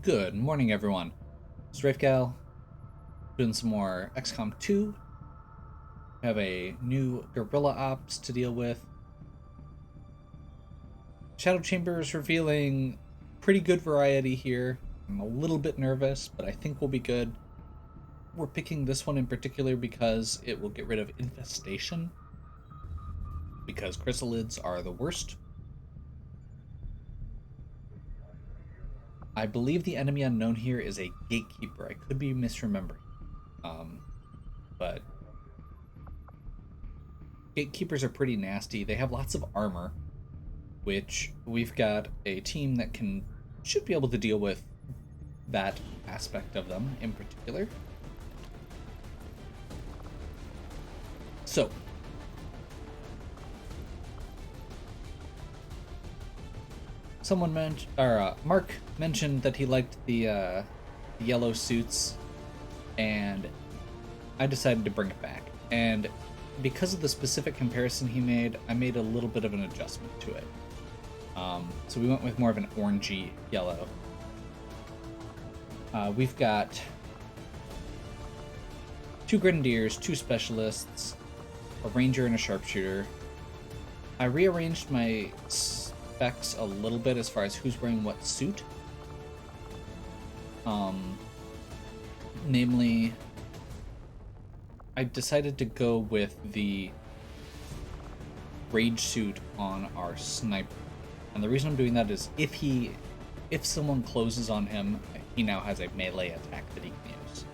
Good morning, everyone. Strafegal, doing some more XCOM 2. Have a new guerrilla ops to deal with. Shadow Chamber is revealing pretty good variety here. I'm a little bit nervous, but I think we'll be good. We're picking this one in particular because it will get rid of infestation, because chrysalids are the worst. I believe the enemy unknown here is a gatekeeper. I could be misremembering. But gatekeepers are pretty nasty. They have lots of armor, which we've got a team that should be able to deal with that aspect of them in particular. So, Mark mentioned that he liked the yellow suits, and I decided to bring it back. And because of the specific comparison he made, I made a little bit of an adjustment to it. So we went with more of an orangey yellow. We've got 2 grenadiers, 2 specialists, a ranger, and a sharpshooter. I rearranged my specs a little bit as far as who's wearing what suit. Namely, I decided to go with the rage suit on our sniper. And the reason I'm doing that is if someone closes on him, he now has a melee attack that he can use.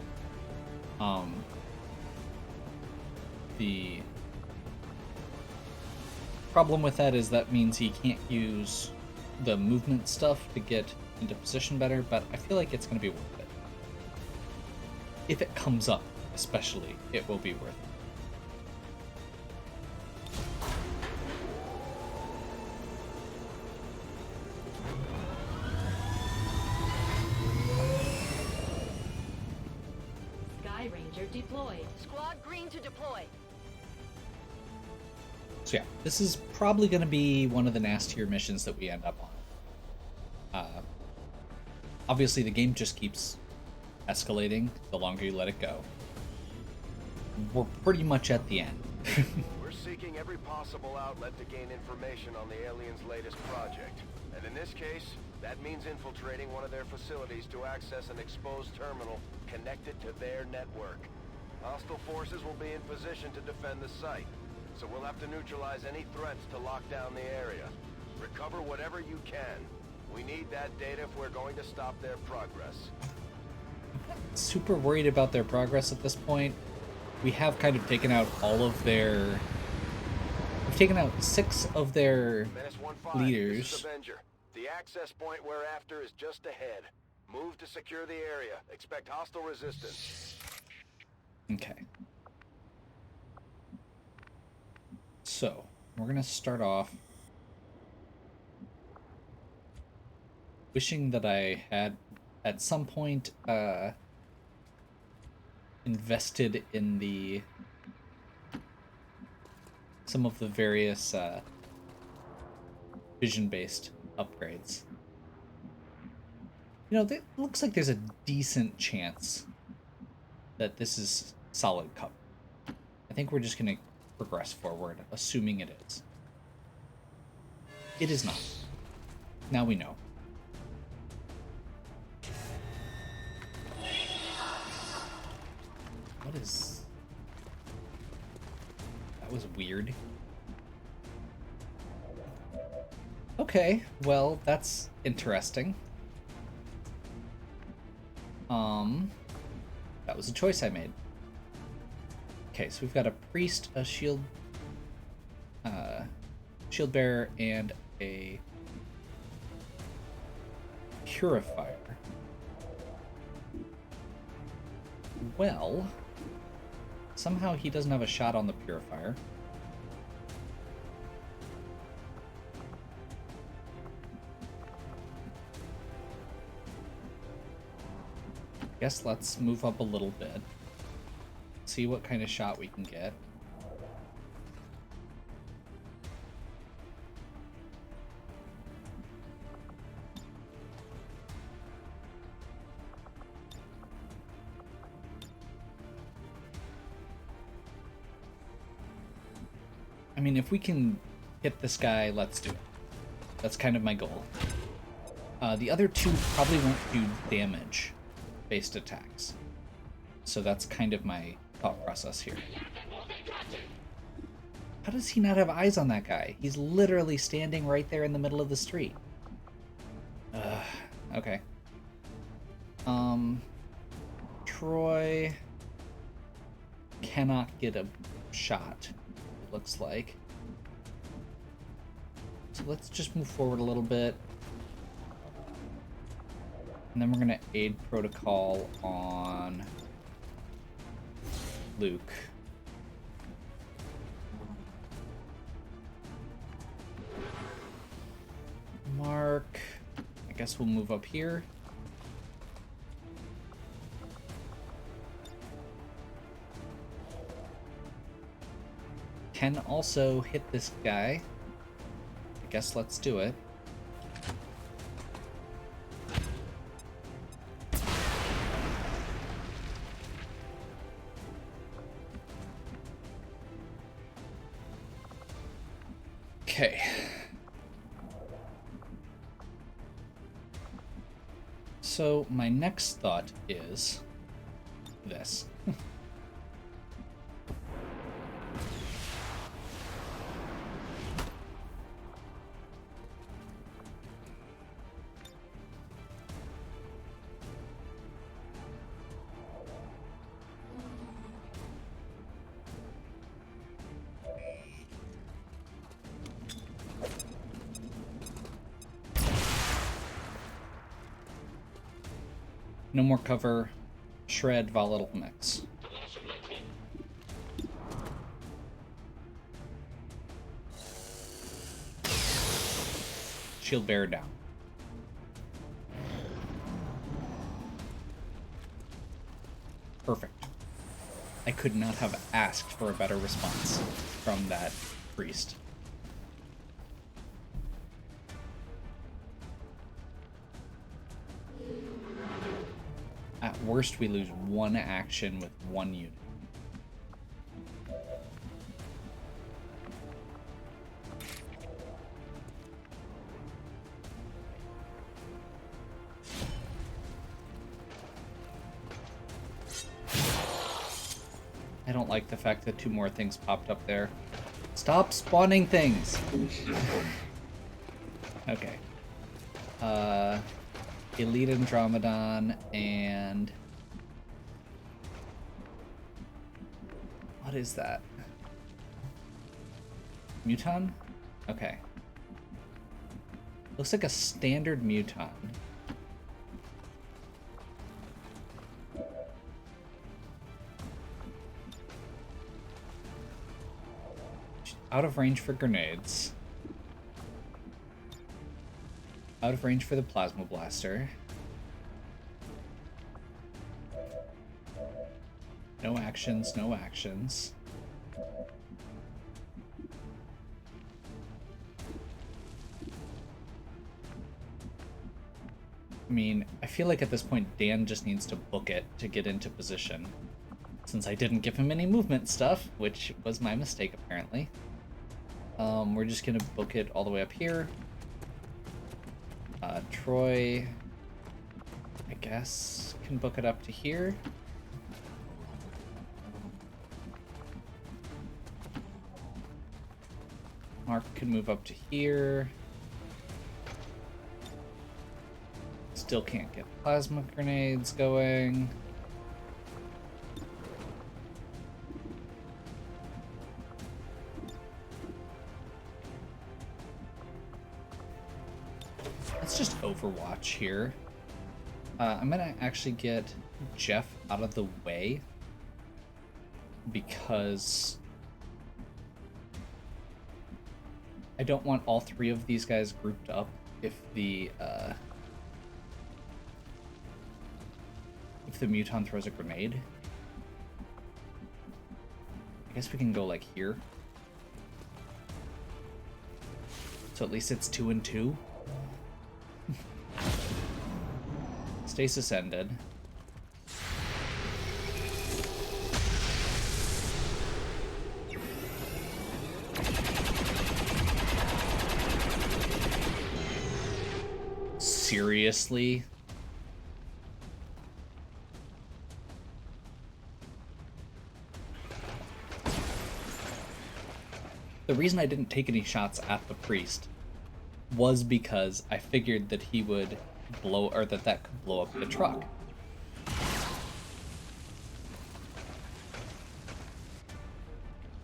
The problem with that is that means he can't use the movement stuff to get into position better, but I feel like it's going to be worth it. If it comes up, especially, it will be worth it. Sky Ranger deployed. Squad green to deploy. So yeah, this is probably going to be one of the nastier missions that we end up on. Obviously, the game just keeps escalating the longer you let it go. We're pretty much at the end. We're seeking every possible outlet to gain information on the aliens' latest project. And in this case, that means infiltrating one of their facilities to access an exposed terminal connected to their network. Hostile forces will be in position to defend the site, so we'll have to neutralize any threats to lock down the area. Recover whatever you can. We need that data if we're going to stop their progress. Super worried about their progress at this point. We have kind of taken out We've taken out 6 of their leaders. This is Avenger. The access point we're after is just ahead. Move to secure the area. Expect hostile resistance. Okay. So, we're going to start off wishing that I had, at some point, invested in some of the various vision-based upgrades. You know, it looks like there's a decent chance that this is solid cover. I think we're just going to progress forward, assuming it is. It is not. Now we know. What is... That was weird. Okay, well, that's interesting. That was a choice I made. Okay, so we've got a priest, a shield bearer, and a purifier. Well, somehow he doesn't have a shot on the purifier. Guess let's move up a little bit. See what kind of shot we can get. mean, if we can hit this guy, let's do it. That's kind of my goal. The other two probably won't do damage-based attacks. So that's kind of my thought process here. How does he not have eyes on that guy? He's literally standing right there in the middle of the street. Okay. Troy cannot get a shot, it looks like. So let's just move forward a little bit. And then we're gonna aid protocol on Luke. Mark, I guess we'll move up here. Can also hit this guy. I guess let's do it. Okay. So my next thought is this. No more cover. Shred volatile mix. Shield bearer down. Perfect. I could not have asked for a better response from that priest. At worst, we lose one action with one unit. I don't like the fact that two more things popped up there. Stop spawning things! Okay. Elite Andromedon and... What is that? Muton? Okay. Looks like a standard Muton. Out of range for grenades. Out of range for the plasma blaster. No actions, no actions. I mean, I feel like at this point Dan just needs to book it to get into position. Since I didn't give him any movement stuff, which was my mistake apparently. We're just gonna book it all the way up here. Troy, I guess, can book it up to here. Mark can move up to here. Still can't get plasma grenades going. Let's just Overwatch here. I'm gonna actually get Jeff out of the way because I don't want all three of these guys grouped up if the Muton throws a grenade. I guess we can go like here. So at least it's 2 and 2. Stasis ended. seriously? The reason I didn't take any shots at the priest was because I figured that he would blow, or that could blow up the truck.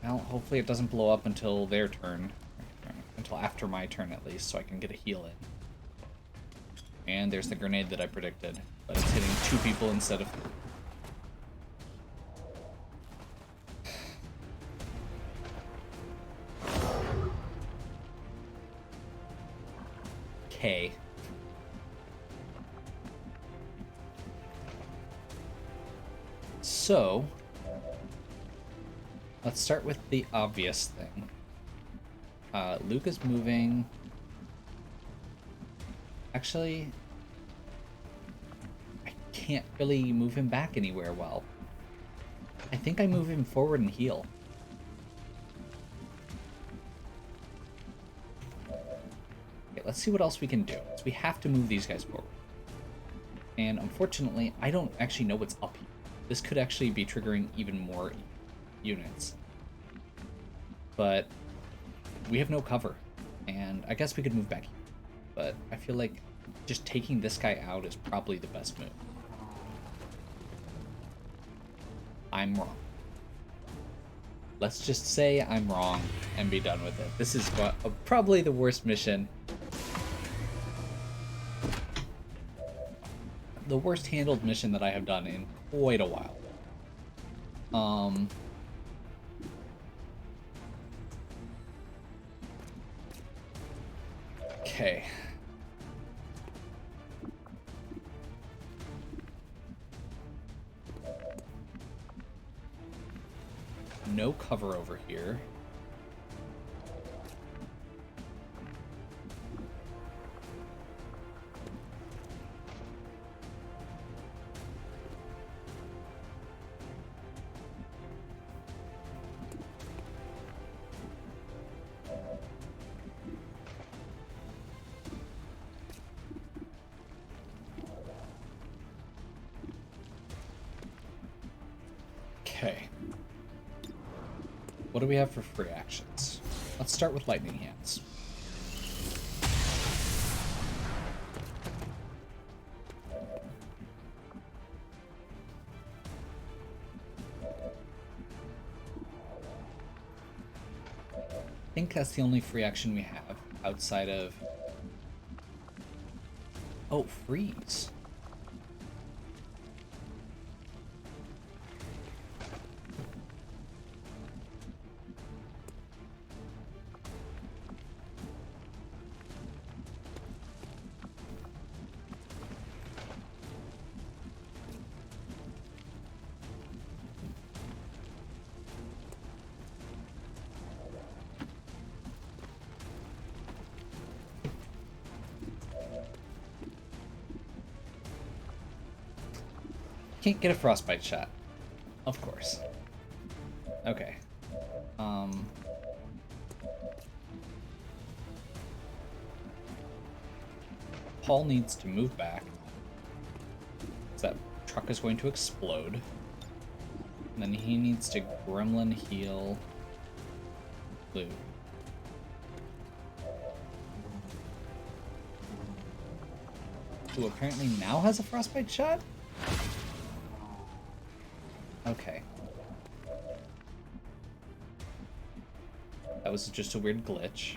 Well, hopefully it doesn't blow up until their turn. Until after my turn, at least, so I can get a heal in. And there's the grenade that I predicted, but it's hitting 2 people instead of... Okay. So, let's start with the obvious thing. Luke is moving... Actually, I can't really move him back anywhere well. I think I move him forward and heal. Okay, let's see what else we can do. So we have to move these guys forward. And unfortunately, I don't actually know what's up here. This could actually be triggering even more units. But we have no cover. And I guess we could move back here. But I feel like just taking this guy out is probably the best move. I'm wrong. Let's just say I'm wrong and be done with it. This is probably the worst mission. The worst handled mission that I have done in quite a while. Okay. No cover over here. Okay. What do we have for free actions? Let's start with Lightning Hands. I think that's the only free action we have outside of... Oh, freeze. Can't get a frostbite shot. Of course. Okay. Paul needs to move back. So that truck is going to explode. And then he needs to gremlin heal Luke. Who apparently now has a frostbite shot? Okay. That was just a weird glitch.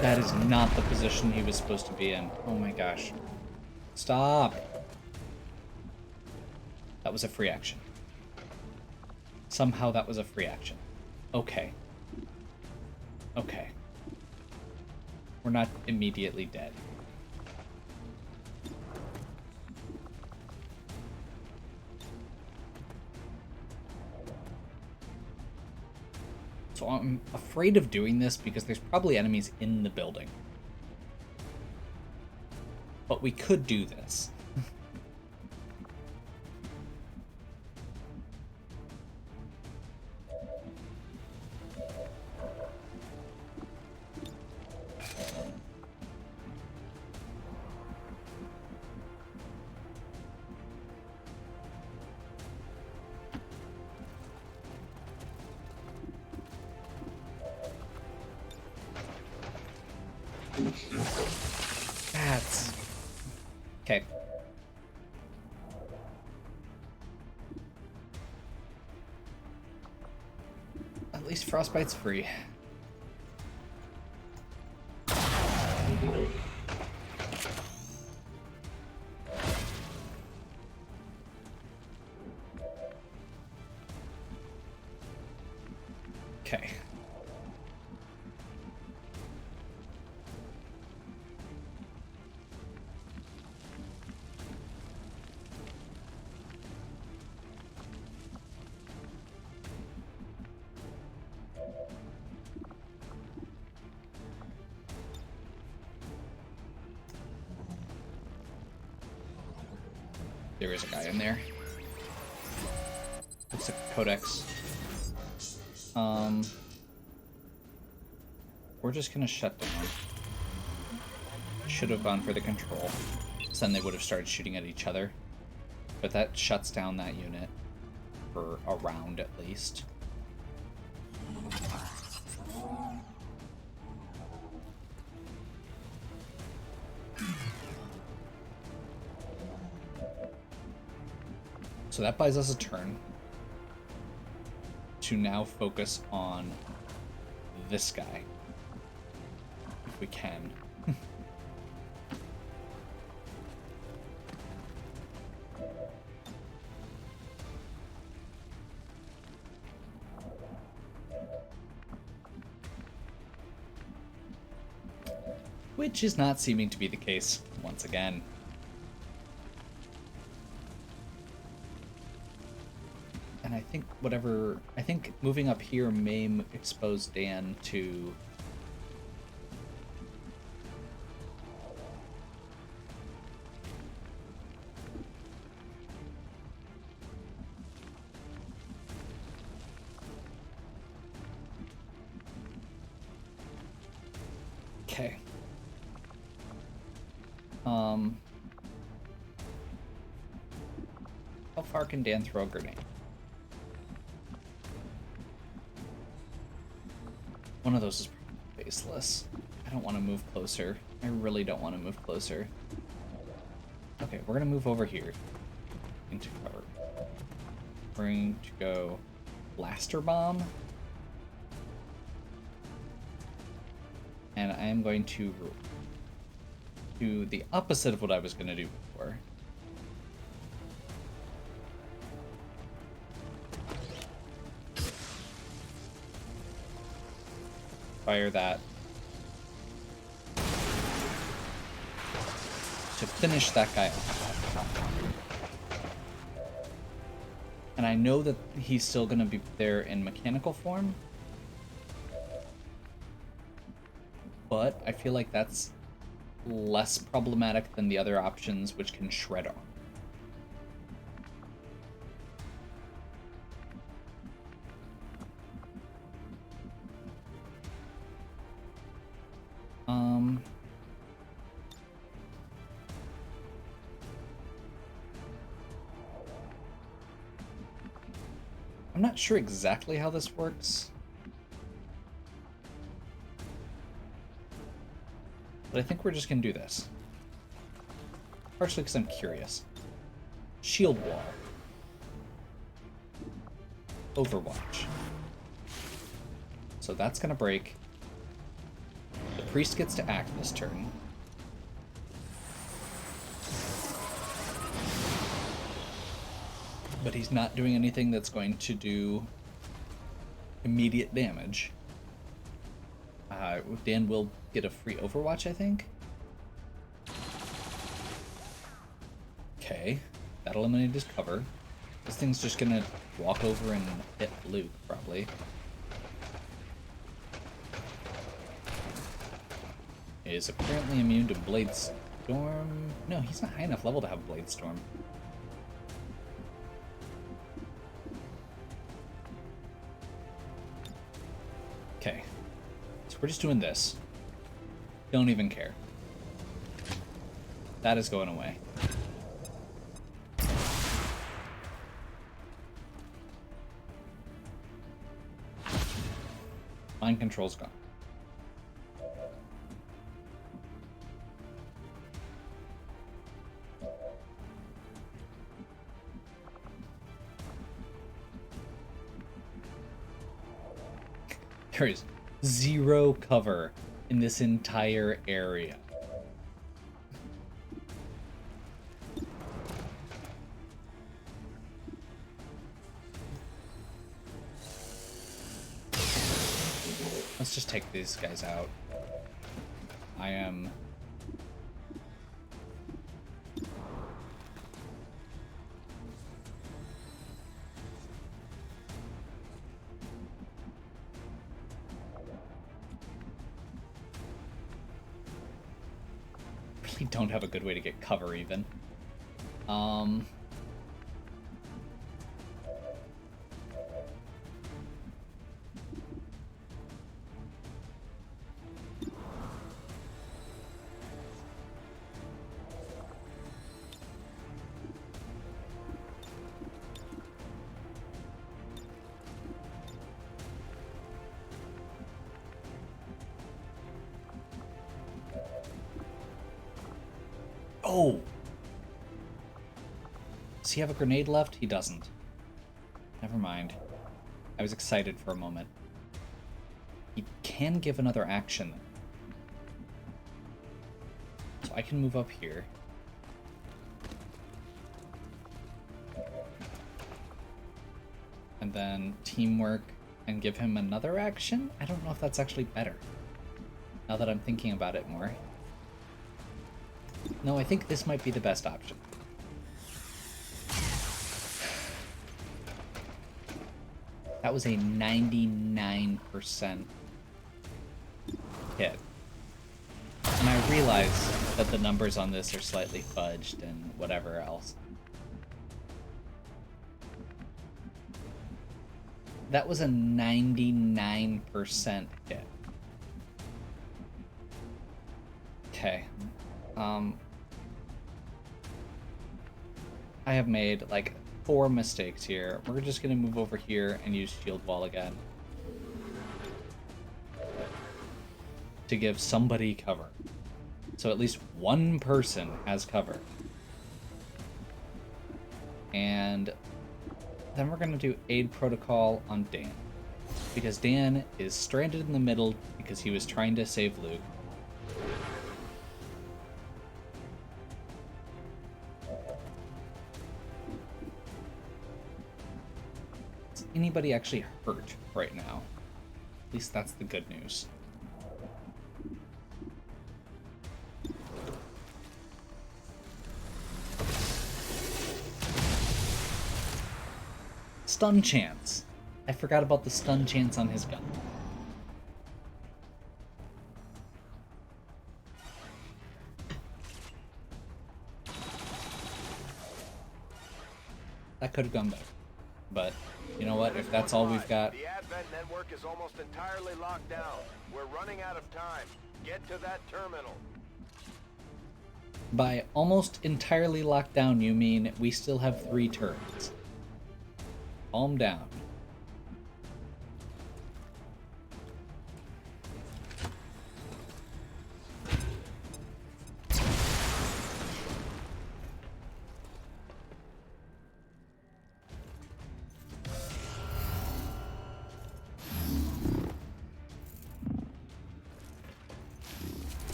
That is not the position he was supposed to be in. Oh my gosh. Stop! That was a free action. Somehow that was a free action. Okay. Okay. We're not immediately dead. So I'm afraid of doing this because there's probably enemies in the building. But we could do this. That's... Okay. At least Frostbite's free. Okay. There is a guy in there. Looks like a codex. We're just gonna shut down. Should have gone for the control. So then they would have started shooting at each other. But that shuts down that unit for a round at least. So that buys us a turn to now focus on this guy, if we can. Which is not seeming to be the case once again. And I think moving up here may expose Dan to okay. How far can Dan throw a grenade? One of those is baseless. I don't want to move closer. I really don't want to move closer. Okay, we're gonna move over here into cover. We're going to go blaster bomb. And I am going to do the opposite of what I was gonna do before. Fire that to finish that guy off. And I know that he's still going to be there in mechanical form, but I feel like that's less problematic than the other options, which can shred armor. I'm not sure exactly how this works, but I think we're just gonna do this. Partially because I'm curious. Shield wall. Overwatch. So that's gonna break. The priest gets to act this turn. But he's not doing anything that's going to do immediate damage. Dan will get a free Overwatch, I think. Okay, that eliminated his cover. This thing's just gonna walk over and hit Luke, probably. is apparently immune to Blade Storm. No, he's not high enough level to have Blade Storm. Okay. So we're just doing this. Don't even care. That is going away. Mind control's gone. There is zero cover in this entire area. Let's just take these guys out. I am... really don't have a good way to get cover even. Oh! Does he have a grenade left? He doesn't. Never mind. I was excited for a moment. He can give another action. So I can move up here. And then teamwork and give him another action? I don't know if that's actually better. Now that I'm thinking about it more. No, I think this might be the best option. That was a 99% hit. And I realize that the numbers on this are slightly fudged and whatever else. That was a 99% hit. Okay. I have made like 4 mistakes here. We're just gonna move over here and use shield wall again to give somebody cover, so at least one person has cover. And then we're gonna do aid protocol on Dan, because Dan is stranded in the middle because he was trying to save Luke. Anybody actually hurt right now? At least that's the good news. Stun chance. I forgot about the stun chance on his gun. That could have gone better. But you know what? If that's all we've got... The Advent network is almost entirely locked down. We're running out of time. Get to that terminal. By almost entirely locked down, you mean we still have 3 turrets. Calm down.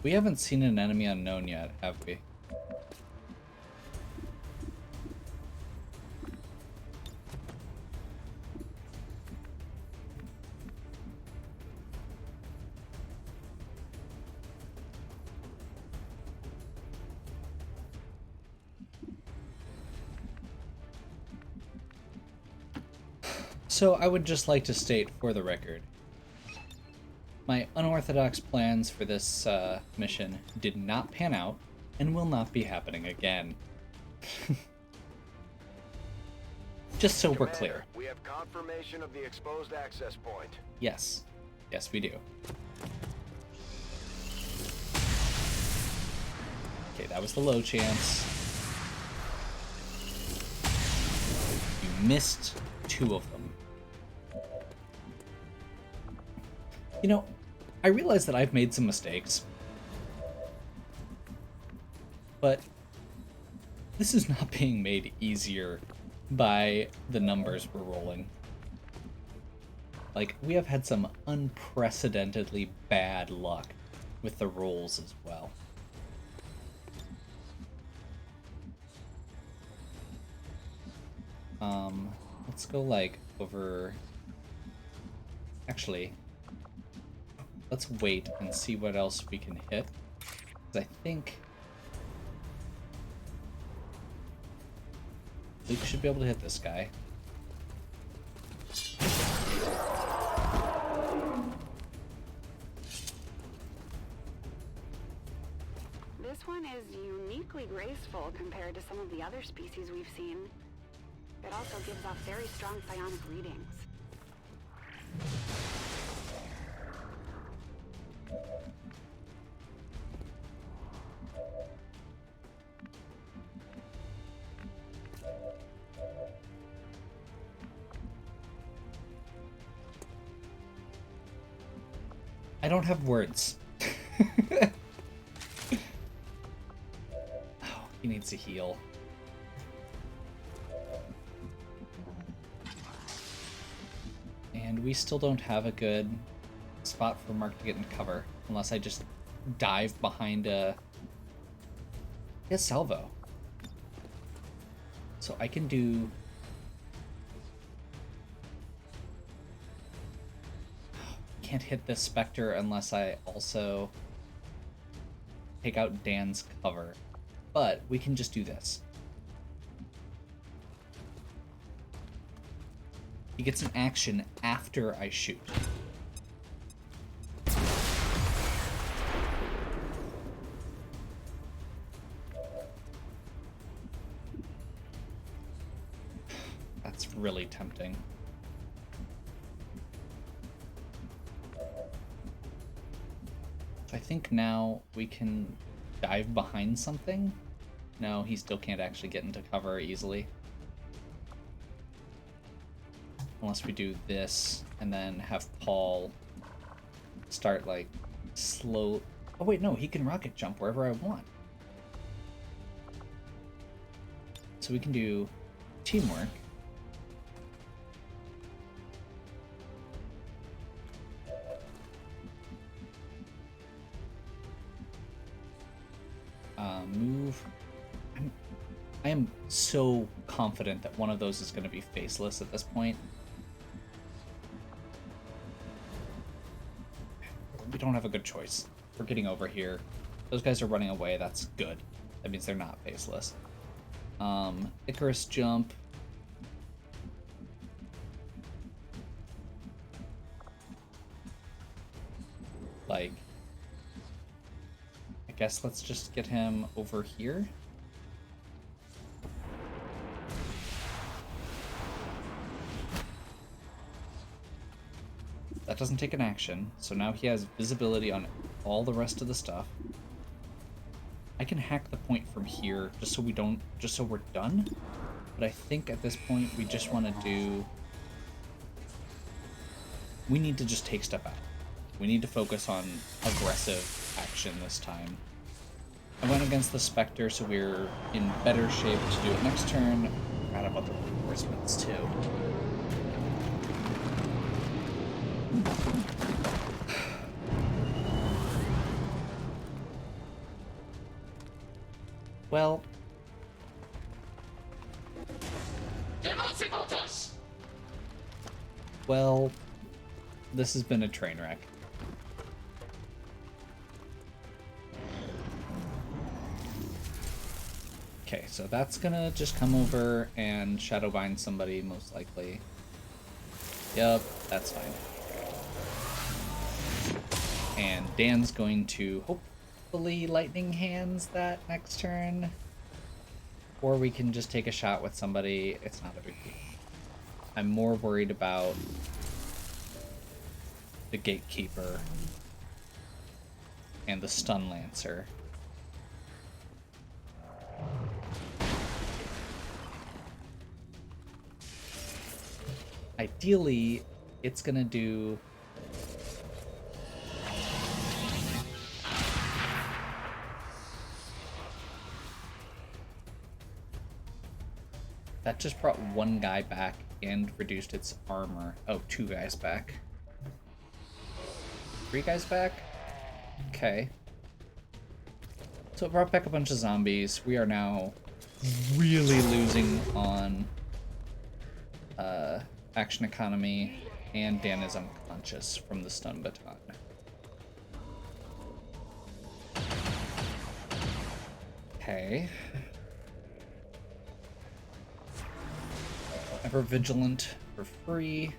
We haven't seen an enemy unknown yet, have we? So I would just like to state for the record My unorthodox plans for this mission did not pan out and will not be happening again. Just so we're Commander, clear. we have confirmation of the exposed access point. Yes. Yes, we do. Okay, that was the low chance. You missed 2 of them. You know, I realize that I've made some mistakes. But this is not being made easier by the numbers we're rolling. Like, we have had some unprecedentedly bad luck with the rolls as well. Let's go, like, over... Actually, let's wait and see what else we can hit. Because I think... Luke should be able to hit this guy. This one is uniquely graceful compared to some of the other species we've seen. It also gives off very strong psionic readings. I don't have words. Oh, he needs to heal. And we still don't have a good spot for Mark to get in cover, unless I just dive behind a salvo. So I can do... Can't hit this Spectre unless I also take out Dan's cover. But we can just do this. He gets an action after I shoot. That's really tempting. I think now we can dive behind something. No, he still can't actually get into cover easily. Unless we do this and then have Paul start like slow... Oh wait, no, he can rocket jump wherever I want. So we can do teamwork. Move. I am so confident that one of those is going to be faceless at this point. We don't have a good choice. We're getting over here. Those guys are running away. That's good. That means they're not faceless. Icarus jump. Like... I guess let's just get him over here. That doesn't take an action, so now he has visibility on all the rest of the stuff. I can hack the point from here just so we're done. But I think at this point we just want to do... We need to just take step out. We need to focus on aggressive action this time. I went against the Spectre, so we're in better shape to do it next turn. Forgot about the reinforcements, too. Well... Well... This has been a train wreck. Okay, so that's gonna just come over and shadowbind somebody, most likely. Yep, that's fine. And Dan's going to hopefully lightning hands that next turn. Or we can just take a shot with somebody. It's not a big deal. I'm more worried about the Gatekeeper and the Stun Lancer. Ideally, it's gonna do... That just brought one guy back and reduced its armor. Oh, 2 guys back. 3 guys back? Okay. So it brought back a bunch of zombies. We are now really losing on action economy, and Dan is unconscious from the stun baton. Okay. Ever vigilant for free.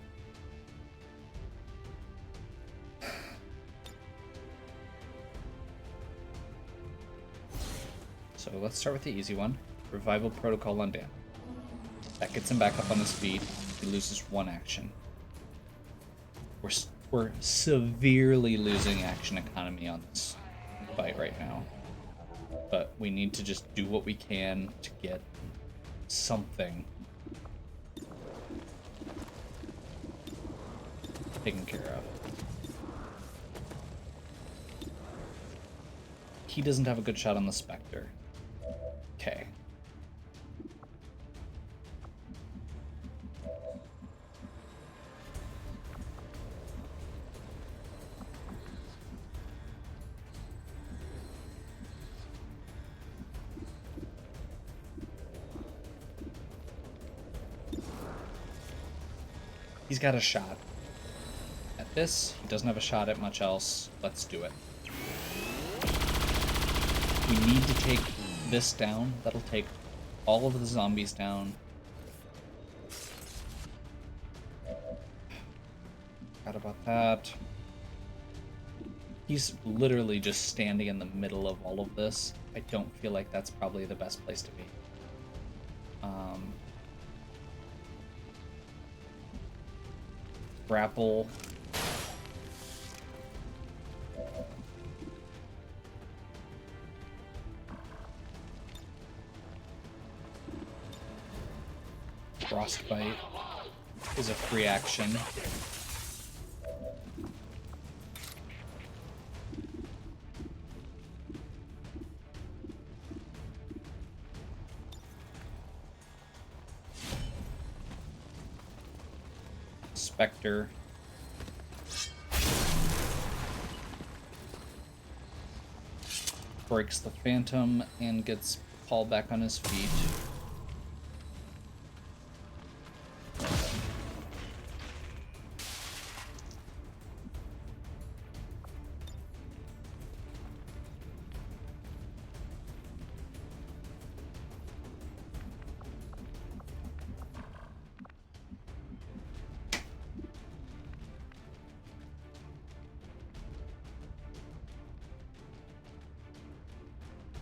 So let's start with the easy one. Revival Protocol on Dan. That gets him back up on his feet. He loses 1 action. We're severely losing action economy on this fight right now. But we need to just do what we can to get something taken care of. He doesn't have a good shot on the Spectre. Okay. He's got a shot at this. He doesn't have a shot at much else. Let's do it. We need to take this down. That'll take all of the zombies down. Forgot about that. He's literally just standing in the middle of all of this. I don't feel like that's probably the best place to be. Grapple. Frostbite is a free action. Spectre. Breaks the Phantom and gets Paul back on his feet.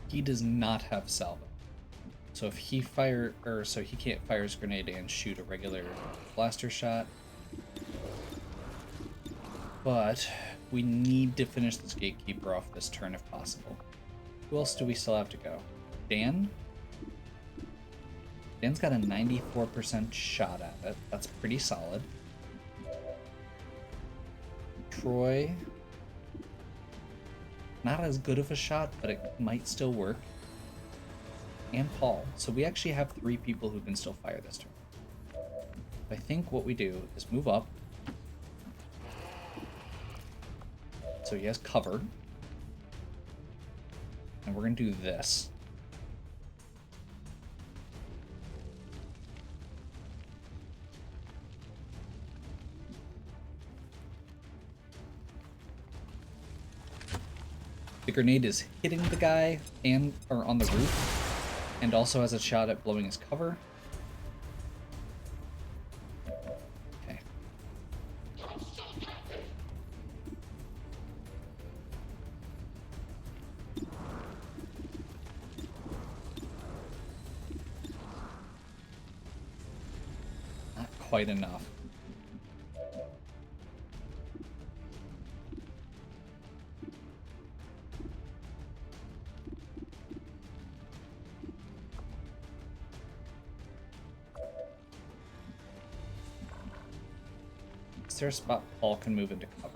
He does not have salvo. So if he he can't fire his grenade and shoot a regular blaster shot. But we need to finish this Gatekeeper off this turn if possible. Who else do we still have to go? Dan? Dan's got a 94% shot at it. That's pretty solid. Troy. Not as good of a shot, but it might still work. And Paul. So we actually have 3 people who can still fire this turn. I think what we do is move up. So he has cover. And we're going to do this. The grenade is hitting the guy or on the roof, and also has a shot at blowing his cover. Okay. quite enough. Is there a spot Paul can move into cover?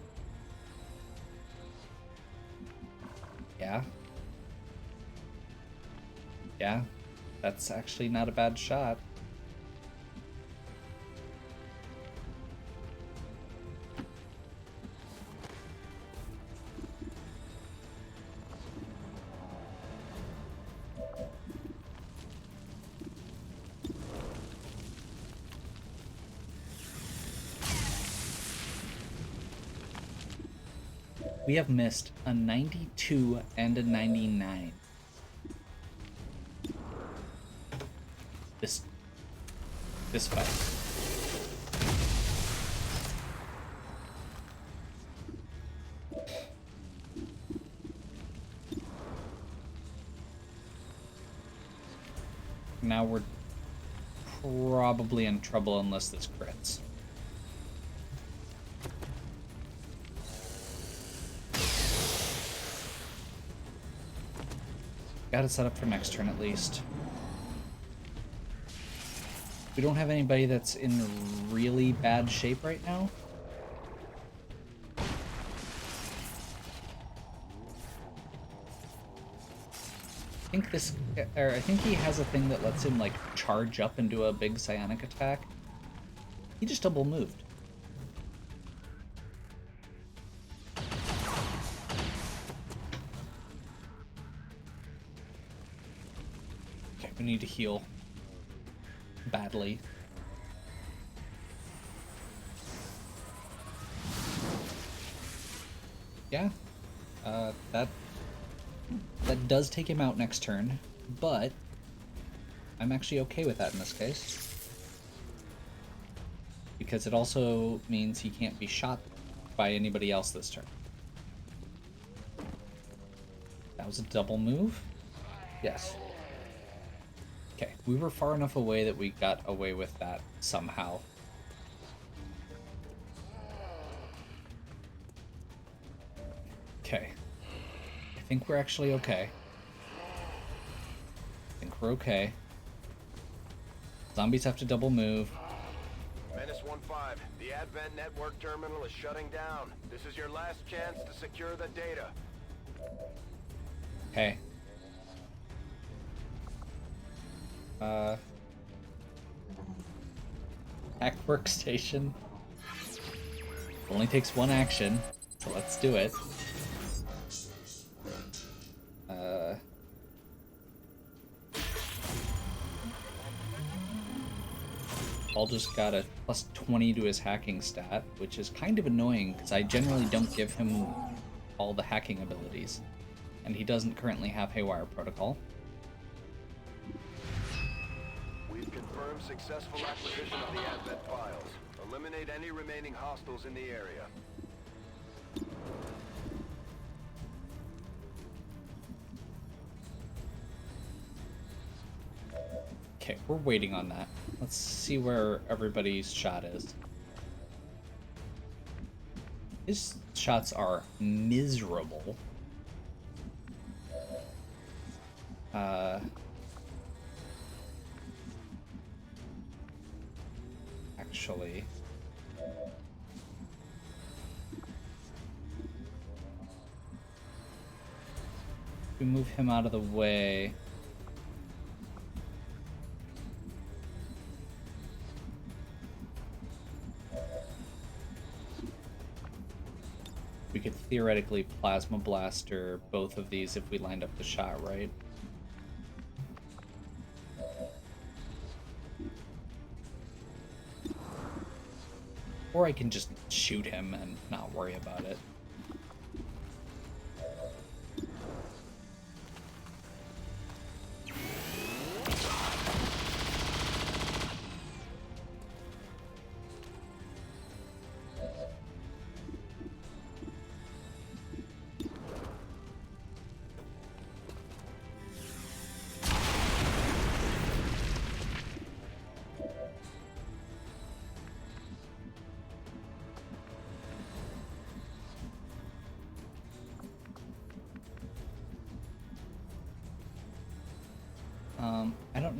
Yeah. Yeah, that's actually not a bad shot. We have missed a 92 and a 99. This fight. Now we're probably in trouble unless this crits. Got it set up for next turn at least. We don't have anybody that's in really bad shape right now. I think he has a thing that lets him like charge up and do a big psionic attack. He just double moved. Okay, we need to heal badly. Yeah, that does take him out next turn, but I'm actually okay with that in this case. Because it also means he can't be shot by anybody else this turn. That was a double move? Yes. Okay, we were far enough away that we got away with that somehow. Okay. I think we're actually okay. I think we're okay. Zombies have to double move. Menace 1-5, the Advent network terminal is shutting down. This is your last chance to secure the data. Okay. Hack workstation. Only takes one action, so let's do it. Paul just got a plus 20 to his hacking stat, which is kind of annoying because I generally don't give him all the hacking abilities. And he doesn't currently have Haywire Protocol. We've confirmed successful acquisition of the Advent files. Eliminate any remaining hostiles in the area. Okay, we're waiting on that. Let's see where everybody's shot is. His shots are miserable. Actually, we move him out of the way. We could theoretically Plasma Blaster both of these if we lined up the shot right. Or I can just shoot him and not worry about it.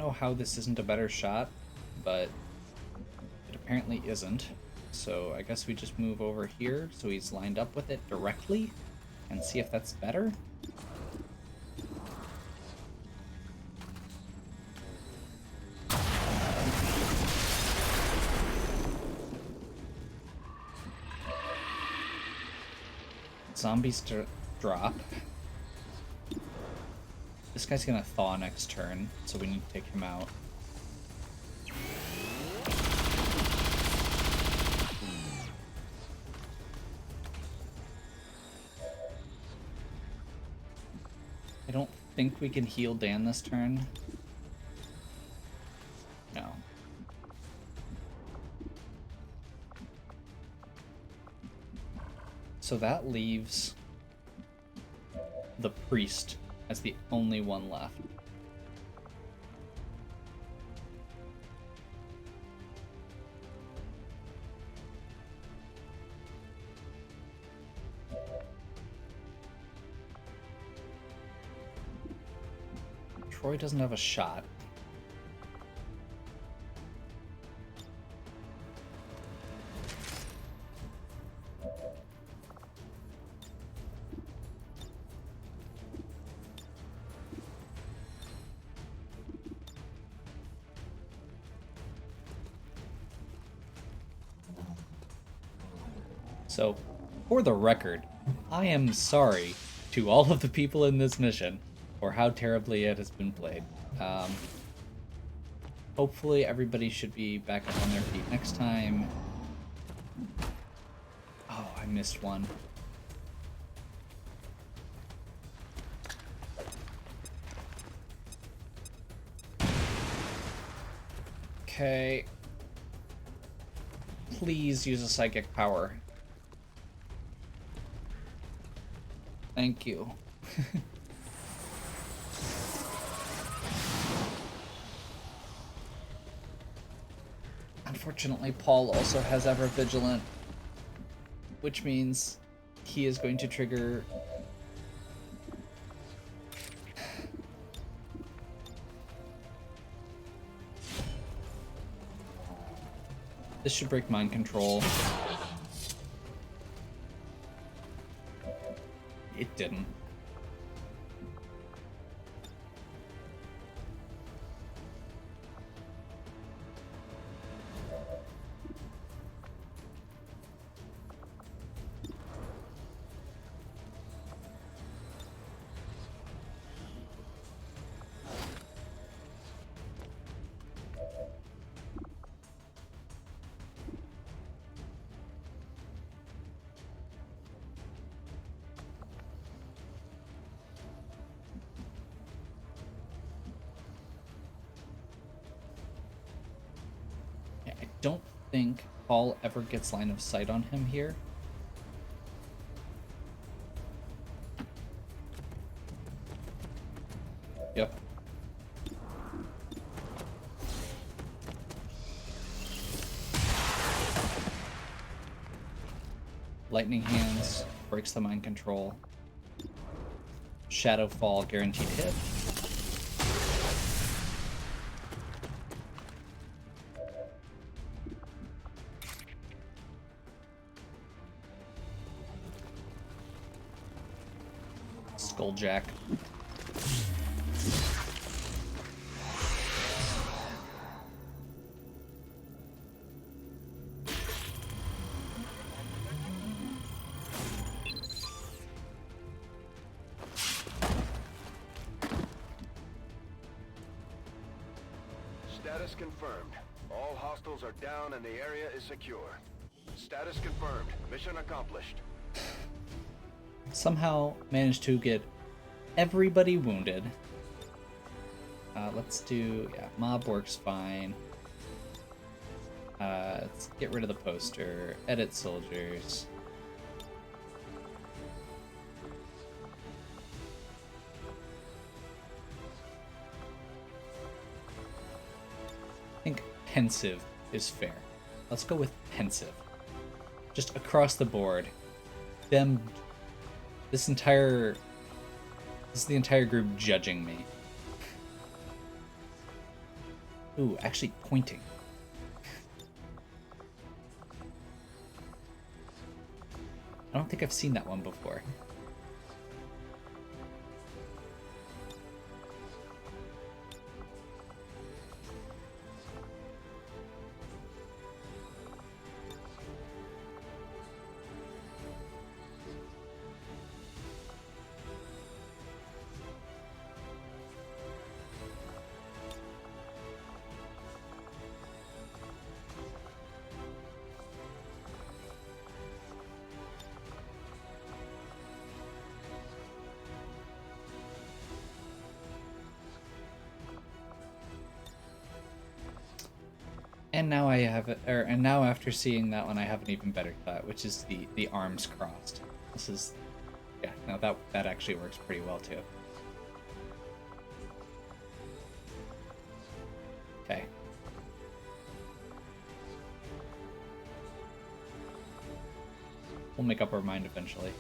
know how this isn't a better shot, but it apparently isn't. So I guess we just move over here so he's lined up with it directly and see if that's better. Zombies drop. This guy's gonna thaw next turn, so we need to take him out. I don't think we can heal Dan this turn. No. So that leaves the priest as the only one left. Troy doesn't have a shot. So, for the record, I am sorry to all of the people in this mission for how terribly it has been played. Hopefully everybody should be back up on their feet next time. Oh, I missed one. Okay. Please use a psychic power. Thank you. Unfortunately, Paul also has Ever Vigilant, which means he is going to trigger... This should break mind control. It didn't. I don't think Paul ever gets line of sight on him here. Yep. Lightning Hands breaks the mind control. Shadow Fall guaranteed hit. Skulljack. Status confirmed. All hostiles are down and the area is secure. Status confirmed. Mission accomplished. Somehow managed to get everybody wounded. Let's do, yeah, mob works fine. Let's get rid of the poster, edit soldiers. I think pensive is fair. Let's go with pensive. Just across the board. This is the entire group judging me. Ooh, actually pointing. I don't think I've seen that one before. And now I have it, and now after seeing that one, I have an even better thought, which is the arms crossed. This is, yeah, no, that actually works pretty well too. Okay. We'll make up our mind eventually.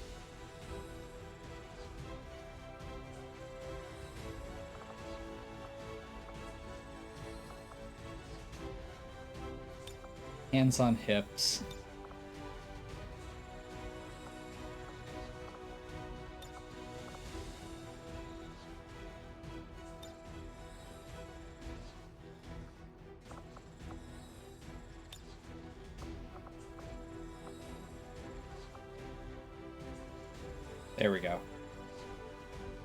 Hands on hips. There we go.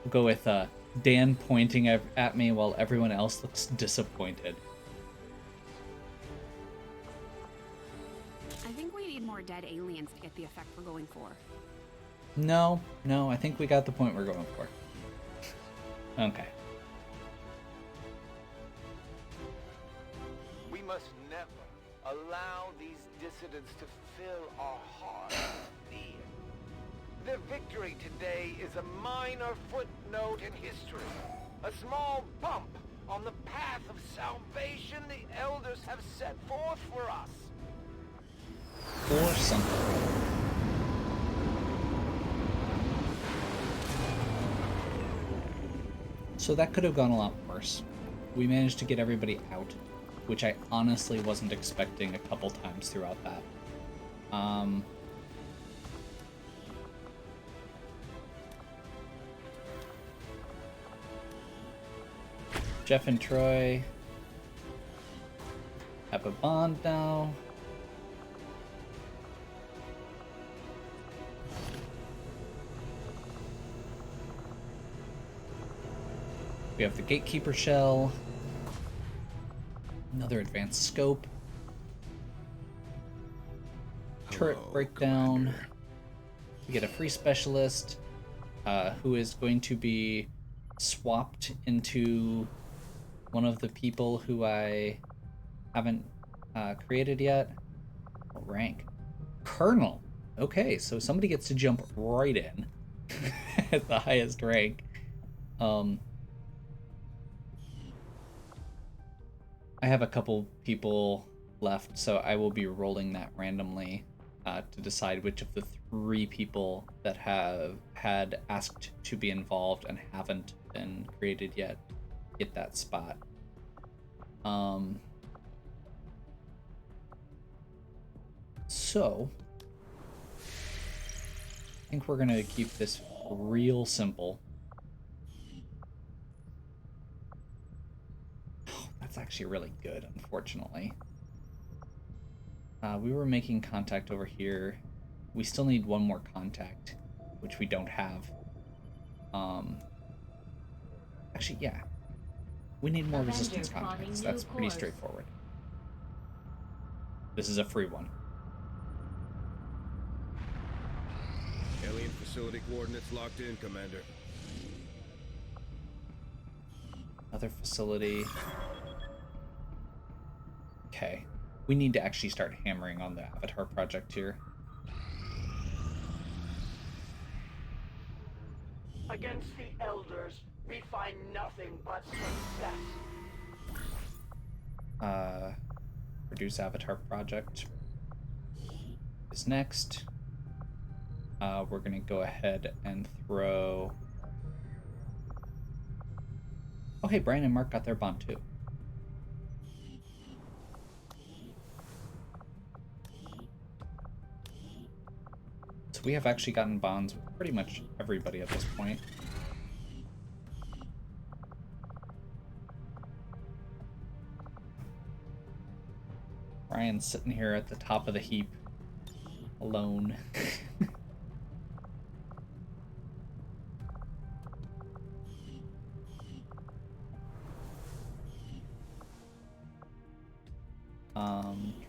We'll go with Dan pointing at me while everyone else looks disappointed. Dead aliens to get the effect we're going for. No, I think we got the point we're going for. Okay. We must never allow these dissidents to fill our hearts with fear. Their victory today is a minor footnote in history. A small bump on the path of salvation the elders have set forth for us. Or something. So that could have gone a lot worse. We managed to get everybody out, which I honestly wasn't expecting a couple times throughout that. Jeff and Troy have a bond now. We have the Gatekeeper shell, another advanced scope, turret breakdown. Commander. We get a free specialist who is going to be swapped into one of the people who I haven't created yet. What rank? Colonel. Okay, so somebody gets to jump right in at the highest rank. I have a couple people left, so I will be rolling that randomly to decide which of the 3 people that have had asked to be involved and haven't been created yet get that spot. So I think we're gonna keep this real simple. That's actually really good, unfortunately. We were making contact over here. We still need one more contact, which we don't have. Actually, yeah. We need more resistance contacts. That's pretty straightforward. This is a free one. Alien facility coordinates locked in, Commander. Another facility. Okay. We need to actually start hammering on the Avatar project here. Against the Elders, we find nothing but success. Produce Avatar project is next. We're gonna go ahead and throw... Oh, hey, Brian and Mark got their bond too. We have actually gotten bonds with pretty much everybody at this point. Ryan's sitting here at the top of the heap, alone.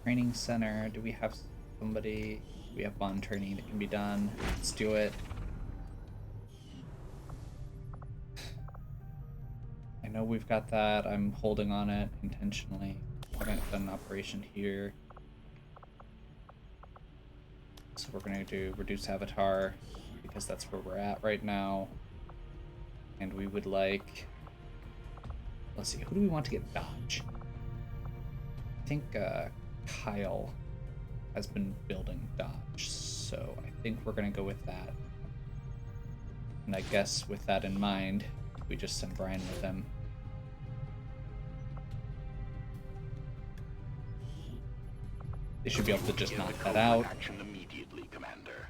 Training center. Do we have somebody? We have bond training that can be done. Let's do it. I know we've got that. I'm holding on it intentionally. I haven't done an operation here. So we're going to do reduce avatar because that's where we're at right now. And we would like... Let's see, who do we want to get dodge? I think Kyle has been building dodge, so I think we're going to go with that. And I guess with that in mind, we just send Brian with him. They should be able to just knock that out. Action immediately, Commander.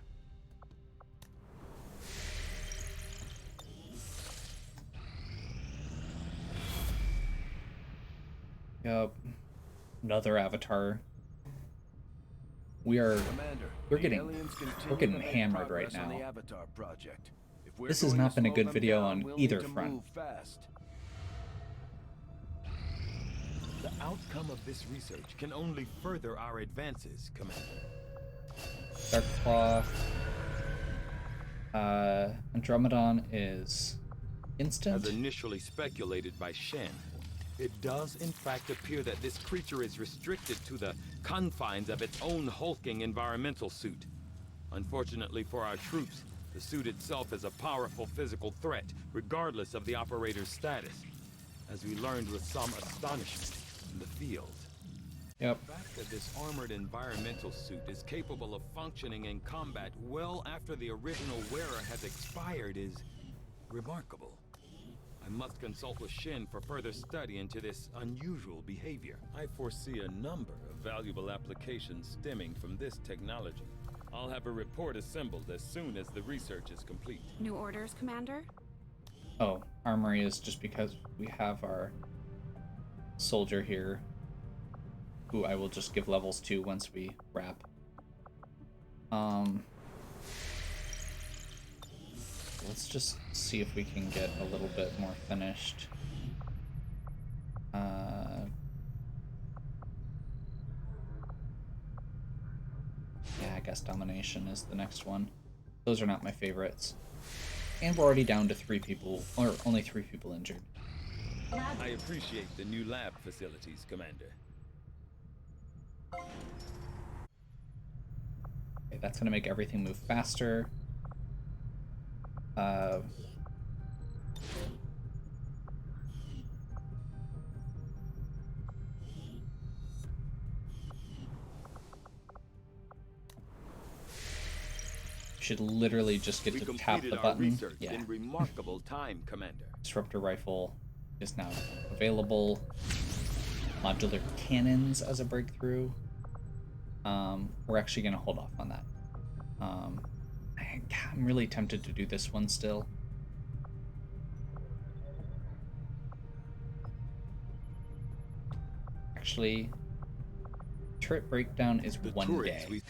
Yep. Another avatar. We're getting hammered right now. This has not been a good video on either front. The outcome of this research can only further our advances, Commander. Dark Claw. Andromedon is instant. As initially speculated by Shen, it does in fact appear that this creature is restricted to the confines of its own hulking environmental suit. Unfortunately for our troops, the suit itself is a powerful physical threat, regardless of the operator's status, as we learned with some astonishment in the field. Yep. The fact that this armored environmental suit is capable of functioning in combat well after the original wearer has expired is remarkable. I must consult with Shin for further study into this unusual behavior. I foresee a number of valuable applications stemming from this technology. I'll have a report assembled as soon as the research is complete. New orders, Commander? Oh, armory is just because we have our soldier here, who I will just give levels to once we wrap. Let's just see if we can get a little bit more finished. Yeah, I guess domination is the next one. Those are not my favorites. And we're already down to 3 people, or only 3 people injured. I appreciate the new lab facilities, Commander. Okay, that's gonna make everything move faster. Should literally just get to tap the button. Yeah. In remarkable time, Commander. Disruptor rifle is now available. Modular cannons as a breakthrough. We're actually gonna hold off on that. I'm really tempted to do this one still. Actually, turret breakdown is one day.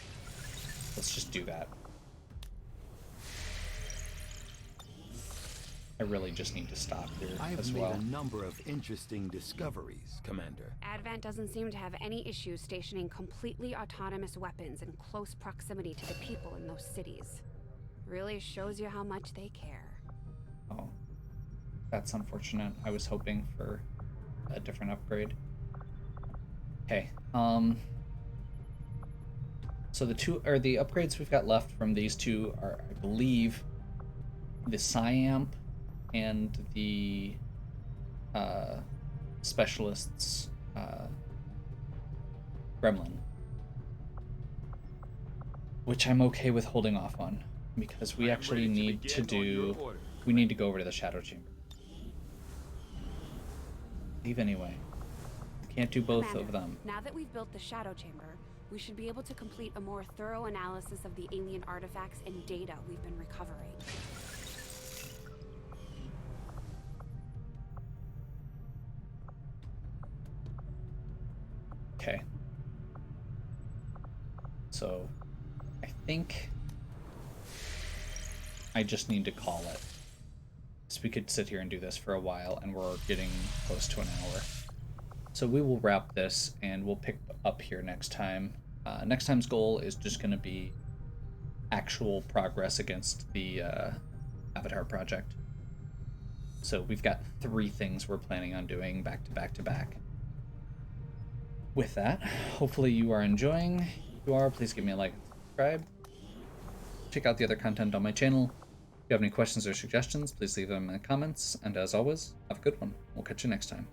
Let's just do that. I really just need to stop here as well. I've made a number of interesting discoveries, Commander. Advent doesn't seem to have any issues stationing completely autonomous weapons in close proximity to the people in those cities. Really shows you how much they care. Oh, that's unfortunate. I was hoping for a different upgrade. Okay, so the upgrades we've got left from these two are, I believe, the Psyamp and the specialist's Gremlin, which I'm okay with holding off on because we actually need to go over to the Shadow Chamber. Leave anyway. Can't do both Commander, of them. Now that we've built the Shadow Chamber, we should be able to complete a more thorough analysis of the alien artifacts and data we've been recovering. Okay. So, I think I just need to call it. So we could sit here and do this for a while, and we're getting close to an hour. So we will wrap this, and we'll pick up here next time. Next time's goal is just going to be actual progress against the Avatar project. So we've got 3 things we're planning on doing back to back to back. With that, hopefully you are enjoying. If you are, please give me a like and subscribe. Check out the other content on my channel. If you have any questions or suggestions, please leave them in the comments. And as always, have a good one. We'll catch you next time.